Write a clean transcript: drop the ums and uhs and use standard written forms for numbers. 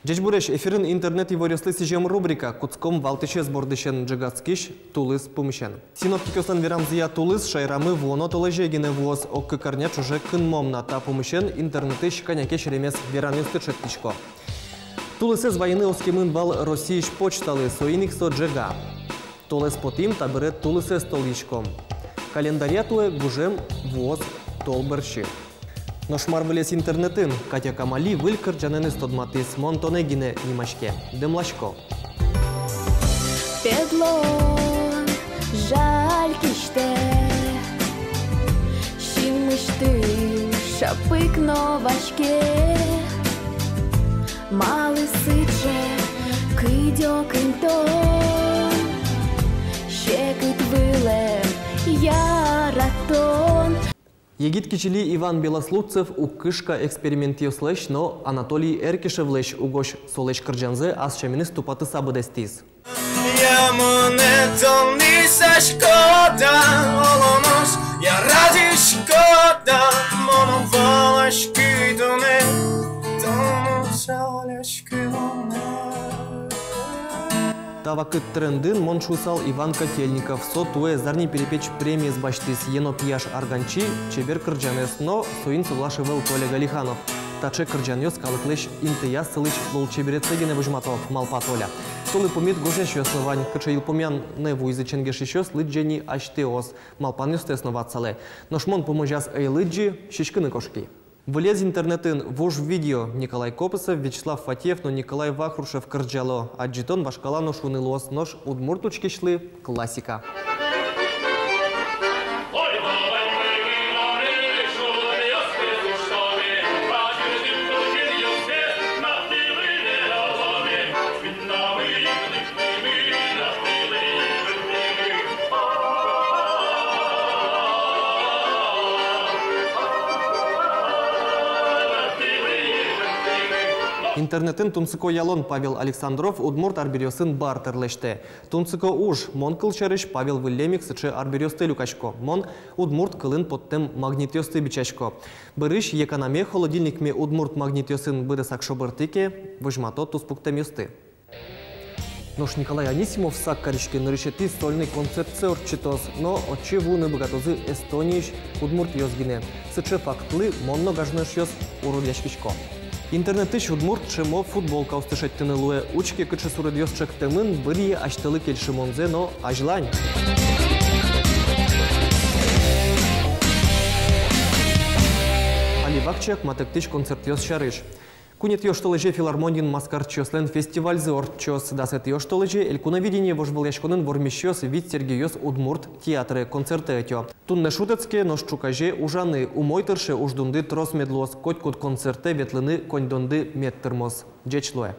Джечбуреш эфирин интернет его сижем рубрика «Куцком валтыше сбордышен джигацкиш тулыс помещен». Синоптикосан верамзия тулыс шайрамы воно толежегине воз оккы корня чуже кынмомна та помещен интернеты шканяке шеремес вераместы четтичко. Тулысы звайны оскемын вал Россииш почталы соиник со джега. Толес потим табыре тулысы столичком. Календаря туе гужем воз толберши. Ношмар вылез интернетын, Катя Камали вылькар жанены стодматыс Монтонегине нимашке. Демлашко. Педлон, жаль киште, Шимышты, шапык новашке, Малы сыче, кыдёк интон, Щекыт вылем, яратон. Егит кичили Иван Белослудцев у кышка экспериментиослеш, но Анатолий Эркишевлеш угош солеш кырджанзе аз чамины ступаты сабыдестиз. Я монетонный со шкода, олонос, я ради шкода, моно волошки думе, тому солешки луне. Тавакыт трендын моншусал Иван Котельников со туэ зарни перепечь премии с баштыс ено пияш арганчи чебер кырджанес, но суин соглашивал Толя Галиханов. Таче кырджанёс калыклеш интеяс сылыч лол чеберецегине выжматов малпа Толя. Толы помит гожеш основань, кача илпомян неву изыченгеш еще слыджени аштеос, малпан основацале. Но шмон поможас эйлыджи шишкины кошки. Влез интернетын вож видео Николай Копысов, Вячеслав Фатьев, но Николай Вахрушев кырджало. Аджитон башкала нож унылос, нож удмуртучки шлы классика. Интернетын тунцыко ялон Павел Александров удмурт арберёсын бартерлеште. Тунцыко уж мон кылчарыш Павел Вылемик сычы арберёсты люкачко. Мон удмурт кылын поттем магнитёсты бичачко. Бырыш еканаме холодильникме удмурт магнитёсын быдысак шобыртыке, выжмато туспуктем ёсты. Нож Николай Анисимов саккаричке нарышети стольный концерт цеорчитос, но очи вуны богатозы Эстониш удмурт ёзгине. Сычы фактлы монно гажнеш ёз урудяшкичко. Интернетыш удмурт чемо футболка устышать тынылуэ. Учки кычы сурыдьёсчык тымын бырье аштылы кельшимонзе, но ажлань. Аливакчак матыктыш концерт ёс шарыш. Кунет ёштолыже филармонин маскар чёслен фестиваль зор чёс дасет ёштолыже элькунавидение вожбыльяшконын вормещёс вид сергеёс удмурт театры концерты этё. Тунне шутецке нож чукаже ужаны умойтырше уждунды трос медлос котькут концерты ветлыны коньдонды меттырмос. Джечлуэ.